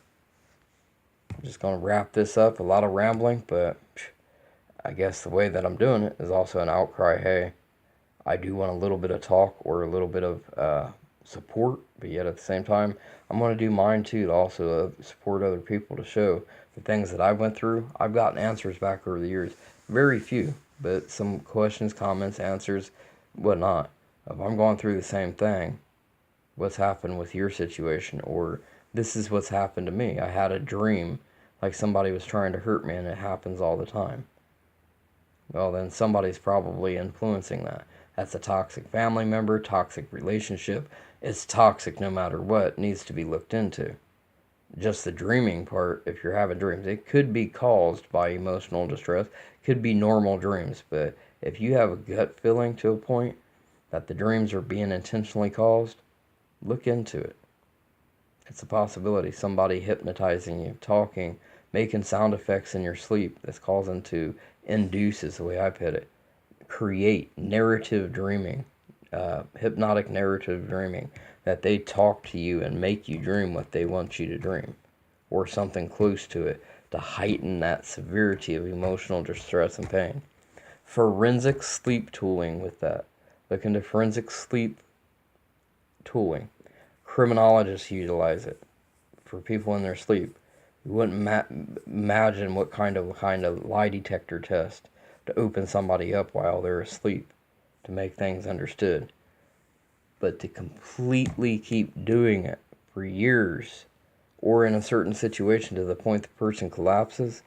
I'm just going to wrap this up. A lot of rambling, but I guess the way that I'm doing it is also an outcry. Hey, I do want a little bit of talk or a little bit of support, but yet at the same time, I'm going to do mine too to also support other people, to show the things that I went through. I've gotten answers back over the years. Very few, but some questions, comments, answers, whatnot. If I'm going through the same thing, what's happened with your situation? Or this is what's happened to me. I had a dream like somebody was trying to hurt me, and it happens all the time. Well, then somebody's probably influencing that. That's a toxic family member, toxic relationship. It's toxic no matter what. It needs to be looked into. Just the dreaming part, if you're having dreams, it could be caused by emotional distress, could be normal dreams, but if you have a gut feeling to a point that the dreams are being intentionally caused, look into it. It's a possibility. Somebody hypnotizing you, talking, making sound effects in your sleep that's causing to induce, is the way I put it, create narrative dreaming, hypnotic narrative dreaming, that they talk to you and make you dream what they want you to dream, or something close to it, to heighten that severity of emotional distress and pain. Forensic sleep tooling with that. Look into forensic sleep tooling. Criminologists utilize it for people in their sleep. You wouldn't imagine what kind of lie detector test to open somebody up while they're asleep to make things understood. But to completely keep doing it for years, or in a certain situation to the point the person collapses,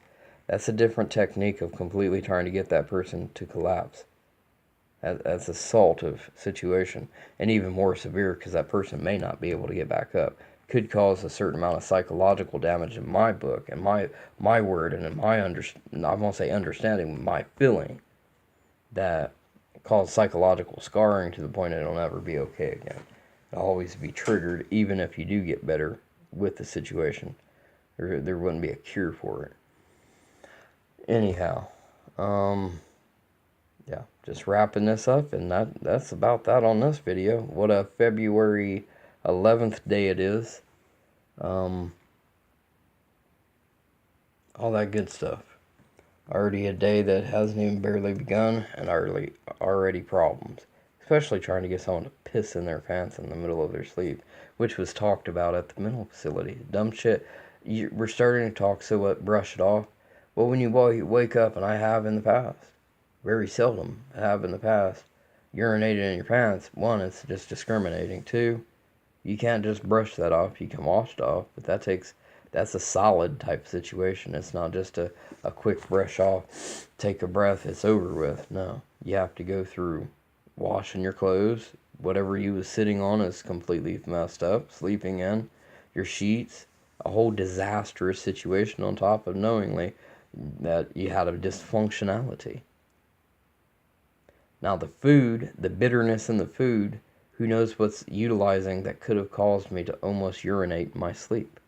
that's a different technique of completely trying to get that person to collapse. That's assaultive situation, and even more severe because that person may not be able to get back up. Could cause a certain amount of psychological damage in my book, and my word, and in my I won't say understanding, my feeling, that cause psychological scarring to the point it'll never be okay again. It'll always be triggered, even if you do get better with the situation. There wouldn't be a cure for it. Anyhow, yeah, just wrapping this up, and that's about that on this video. What a February 11th day it is. All that good stuff. Already a day that hasn't even barely begun, and already problems. Especially trying to get someone to piss in their pants in the middle of their sleep, which was talked about at the mental facility. Dumb shit. We're starting to talk, so what? Brush it off. Well, when you wake up, and I have in the past, very seldom have in the past, urinated in your pants. One, it's just discriminating. Two, you can't just brush that off. You can wash it off, but that's a solid type situation. It's not just a quick brush off, take a breath, it's over with. No, you have to go through washing your clothes. Whatever you was sitting on is completely messed up. Sleeping in your sheets, a whole disastrous situation on top of knowingly that you had a dysfunctionality. Now the food, the bitterness in the food, who knows what's utilizing that could have caused me to almost urinate in my sleep.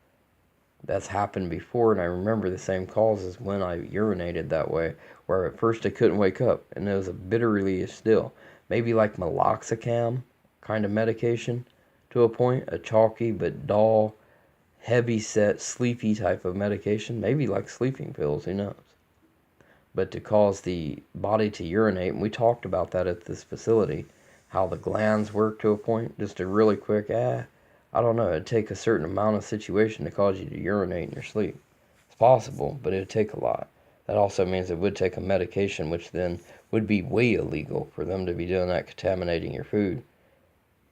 That's happened before, and I remember the same causes when I urinated that way, where at first I couldn't wake up, and it was a bitter release still. Maybe like meloxicam kind of medication to a point, a chalky but dull, heavy set, sleepy type of medication, maybe like sleeping pills, who knows. But to cause the body to urinate, and we talked about that at this facility, how the glands work to a point, just a really quick, I don't know, it'd take a certain amount of situation to cause you to urinate in your sleep. It's possible, but it'd take a lot. That also means it would take a medication, which then would be way illegal for them to be doing that, contaminating your food.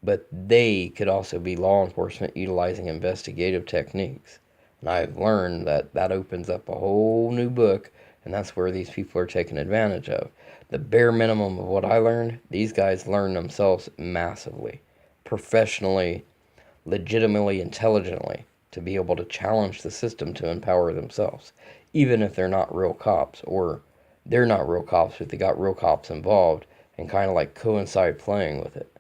But they could also be law enforcement utilizing investigative techniques. And I've learned that that opens up a whole new book, and that's where these people are taking advantage of. The bare minimum of what I learned, these guys learn themselves massively, professionally, legitimately, intelligently, to be able to challenge the system to empower themselves, even if they're not real cops, or they're not real cops, but they got real cops involved, and kind of like coincide playing with it,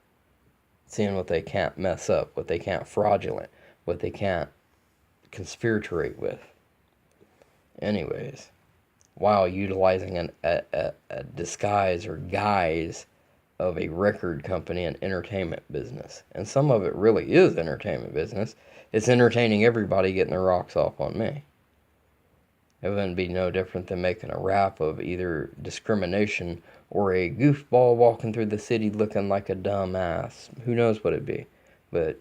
seeing what they can't mess up, what they can't fraudulent, what they can't conspiratorate with. Anyways, while utilizing a disguise or guise of a record company and entertainment business. And some of it really is entertainment business. It's entertaining everybody getting their rocks off on me. It wouldn't be no different than making a rap of either discrimination or a goofball walking through the city looking like a dumbass. Who knows what it'd be. But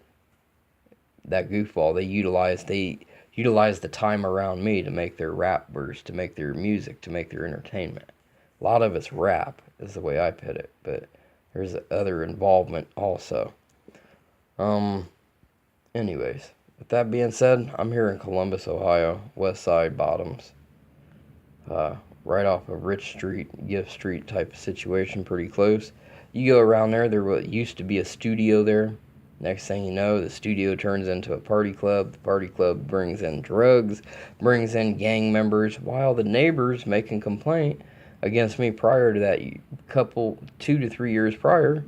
that goofball, they utilize the time around me to make their rap verse, to make their music, to make their entertainment. A lot of it's rap, is the way I put it, but there's other involvement also. Anyways, with that being said, I'm here in Columbus, Ohio, West Side Bottoms. Right off of Rich Street, Gift Street type of situation, pretty close. You go around there used to be a studio there. Next thing you know, the studio turns into a party club. The party club brings in drugs, brings in gang members, while the neighbors making complaint against me prior to that, 2 to 3 years prior,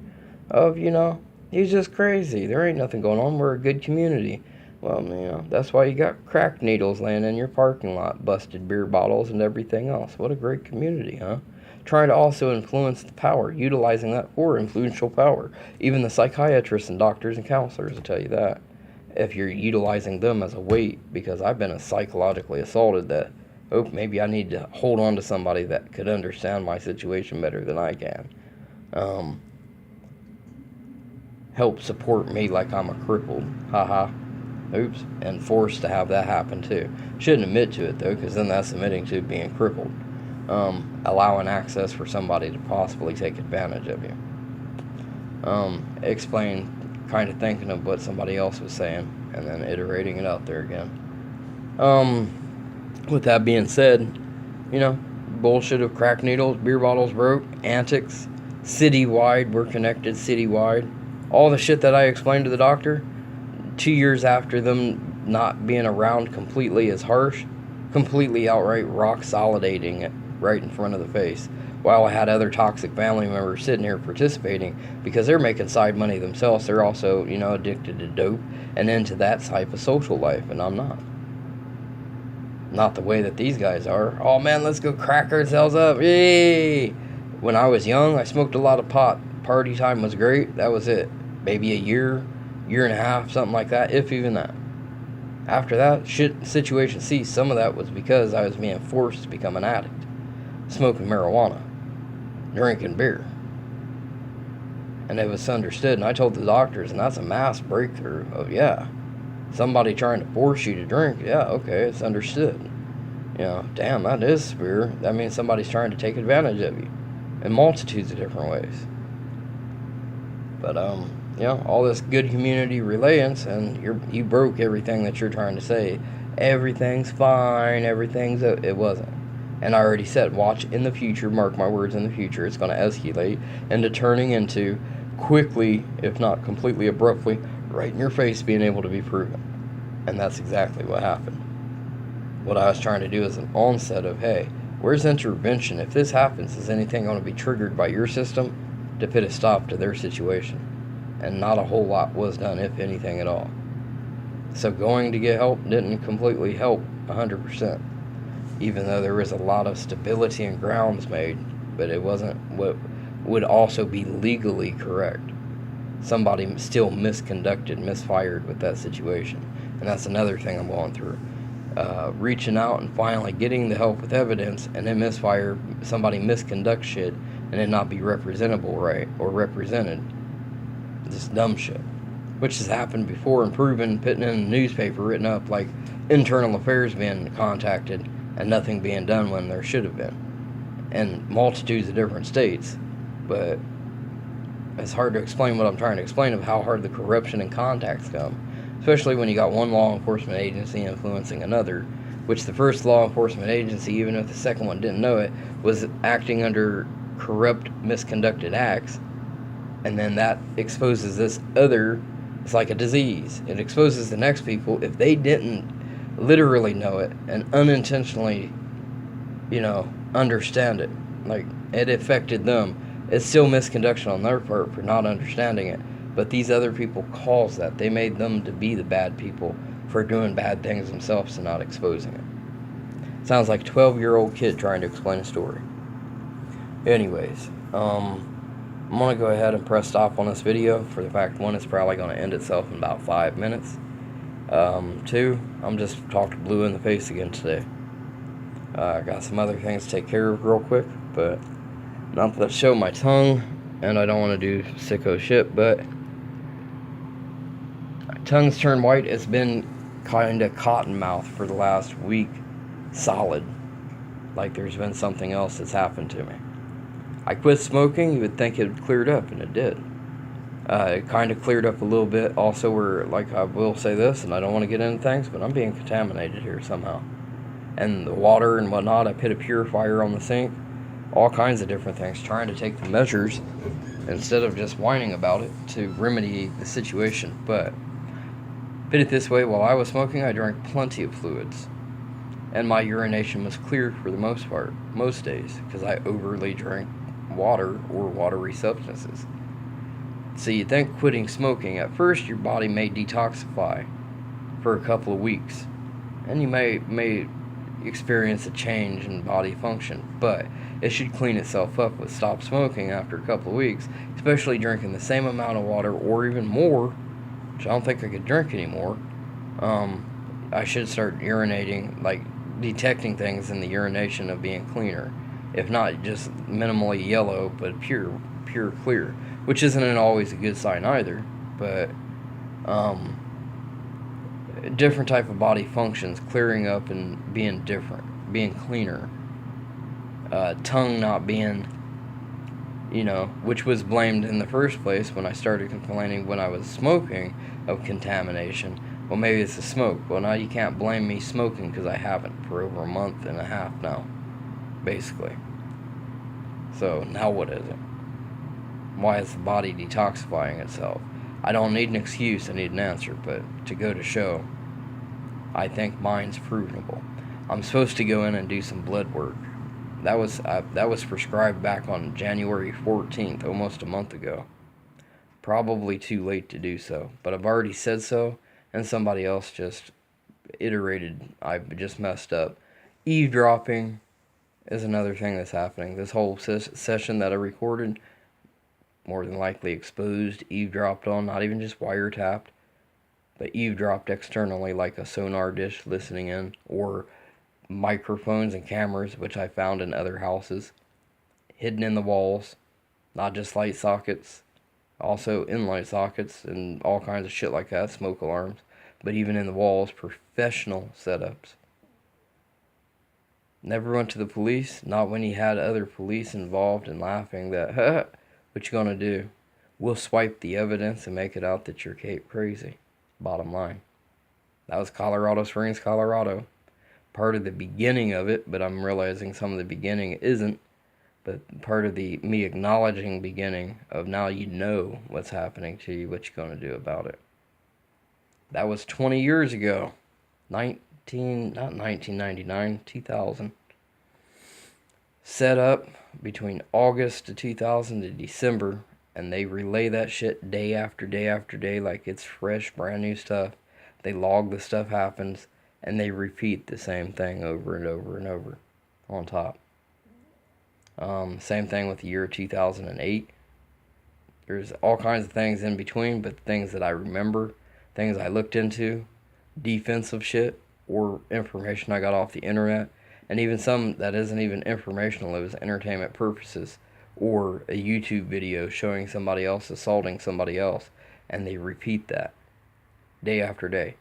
of, he's just crazy. There ain't nothing going on. We're a good community. Well, that's why you got crack needles laying in your parking lot, busted beer bottles, and everything else. What a great community, huh? Trying to also influence the power, utilizing that for influential power. Even the psychiatrists and doctors and counselors will tell you that. If you're utilizing them as a weight, because I've been psychologically assaulted, that, maybe I need to hold on to somebody that could understand my situation better than I can. Help support me like I'm a crippled. Haha. Oops. And forced to have that happen too. Shouldn't admit to it though, because then that's admitting to being crippled. Allowing access for somebody to possibly take advantage of you. Explain, kind of thinking of what somebody else was saying, and then iterating it out there again. With that being said, bullshit of crack needles, beer bottles broke, antics, citywide, we're connected citywide. All the shit that I explained to the doctor, 2 years after them not being around completely as harsh, completely outright rock solidating it right in front of the face, while I had other toxic family members sitting here participating because they're making side money themselves. They're also, addicted to dope and into that type of social life, and I'm not. Not the way that these guys are. Oh man, let's go crack ourselves up. Yay! When I was young, I smoked a lot of pot. Party time was great. That was it. Maybe a year and a half, something like that, if even that. After that, situation ceased. Some of that was because I was being forced to become an addict. Smoking marijuana. Drinking beer. And it was understood, and I told the doctors, and that's a mass breakthrough of, somebody trying to force you to drink, okay, it's understood. Damn, that is severe. That means somebody's trying to take advantage of you in multitudes of different ways. But, all this good community relayance, and you broke everything that you're trying to say. Everything's fine, it wasn't. And I already said, watch in the future, mark my words, in the future, it's going to escalate into turning into quickly, if not completely abruptly, right in your face being able to be proven. And that's exactly what happened. What I was trying to do is an onset of, hey, where's intervention? If this happens, is anything going to be triggered by your system to put a stop to their situation? And not a whole lot was done, if anything at all. So going to get help didn't completely help 100%. Even though there was a lot of stability and grounds made, but it wasn't what would also be legally correct. Somebody still misfired with that situation. And that's another thing I'm going through. Reaching out and finally getting the help with evidence, and then somebody misconduct shit, and it not be representable right, or represented. This dumb shit. Which has happened before and proven, putting in the newspaper, written up like internal affairs being contacted, and nothing being done when there should have been. And multitudes of different states. But it's hard to explain what I'm trying to explain of how hard the corruption and contacts come. Especially when you got one law enforcement agency influencing another, which the first law enforcement agency, even if the second one didn't know it, was acting under corrupt, misconducted acts. And then that exposes this other, it's like a disease. It exposes the next people, if they didn't literally know it and unintentionally, understand it. Like, it affected them. It's still misconduction on their part for not understanding it. But these other people cause that. They made them to be the bad people for doing bad things themselves and not exposing it. Sounds like a 12-year-old kid trying to explain a story. Anyways, I'm going to go ahead and press stop on this video for the fact, one, it's probably going to end itself in about 5 minutes. Two, I'm just talking blue in the face again today. I got some other things to take care of real quick, but not to show my tongue, and I don't want to do sicko shit, but my tongue's turned white. It's been kind of cotton mouth for the last week, solid, like there's been something else that's happened to me. I quit smoking. You would think it had cleared up, and it did. It kind of cleared up a little bit also where, like, I will say this, and I don't want to get into things, but I'm being contaminated here somehow. And the water and whatnot, I put a purifier on the sink, all kinds of different things, trying to take the measures instead of just whining about it to remedy the situation. But put it this way, while I was smoking, I drank plenty of fluids, and my urination was clear for the most part, most days, because I overly drank water or watery substances. So you think quitting smoking, at first your body may detoxify for a couple of weeks, and you may experience a change in body function, but it should clean itself up with stop smoking after a couple of weeks, especially drinking the same amount of water or even more, which I don't think I could drink anymore. I should start urinating, like detecting things in the urination of being cleaner, if not just minimally yellow, but pure clear, which isn't always a good sign either, but different type of body functions clearing up and being different, being cleaner, tongue not being, which was blamed in the first place when I started complaining when I was smoking of contamination. Well, maybe it's the smoke. Well, now you can't blame me smoking because I haven't for over a month and a half now, basically. So now what is it? Why is the body detoxifying itself? I don't need an excuse, I need an answer, but to go to show, I think mine's provable. I'm supposed to go in and do some blood work. That was prescribed back on January 14th, almost a month ago. Probably too late to do so, but I've already said so, and somebody else just iterated. I just messed up. Eavesdropping is another thing that's happening. This whole session that I recorded, more than likely exposed, eavesdropped on, not even just wiretapped, but eavesdropped externally like a sonar dish listening in, or microphones and cameras, which I found in other houses, hidden in the walls, not just light sockets, also in light sockets and all kinds of shit like that, smoke alarms, but even in the walls, professional setups. Never went to the police, not when he had other police involved and laughing that, what you gonna do? We'll swipe the evidence and make it out that you're crazy. Bottom line. That was Colorado Springs, Colorado. Part of the beginning of it, but I'm realizing some of the beginning isn't. But part of the me acknowledging beginning of now you know what's happening to you, what you're gonna do about it. That was 20 years ago. 1999, 2000. Set up between August of 2000 to December, and they relay that shit day after day after day like it's fresh, brand new stuff. They log the stuff happens, and they repeat the same thing over and over and over on top. Same thing with the year 2008. There's all kinds of things in between, but things that I remember, things I looked into, defensive shit, or information I got off the internet, and even some that isn't even informational, it was entertainment purposes, or a YouTube video showing somebody else assaulting somebody else, and they repeat that day after day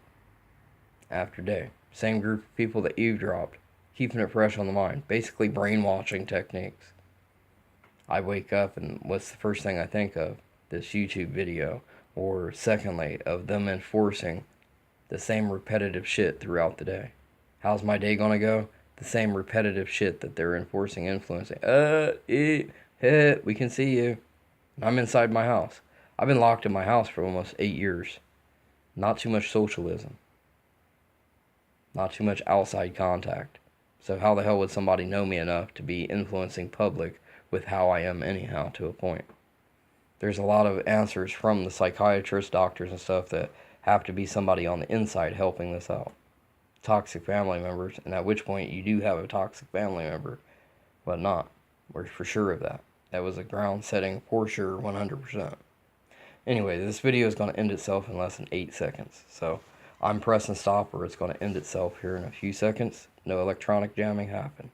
after day. Same group of people that eavesdropped, keeping it fresh on the mind, basically brainwashing techniques. I wake up and what's the first thing I think of? This YouTube video, or secondly, of them enforcing the same repetitive shit throughout the day. How's my day gonna go? The same repetitive shit that they're enforcing, influencing. We can see you. I'm inside my house. I've been locked in my house for almost 8 years. Not too much socialism. Not too much outside contact. So how the hell would somebody know me enough to be influencing public with how I am anyhow to a point? There's a lot of answers from the psychiatrists, doctors and stuff that have to be somebody on the inside helping this out. toxic family members, and at which point you do have a toxic family member, but not. We're for sure of that. That was a ground setting for sure, 100%. Anyway, this video is going to end itself in less than 8 seconds. So I'm pressing stop, or it's going to end itself here in a few seconds. No electronic jamming happened.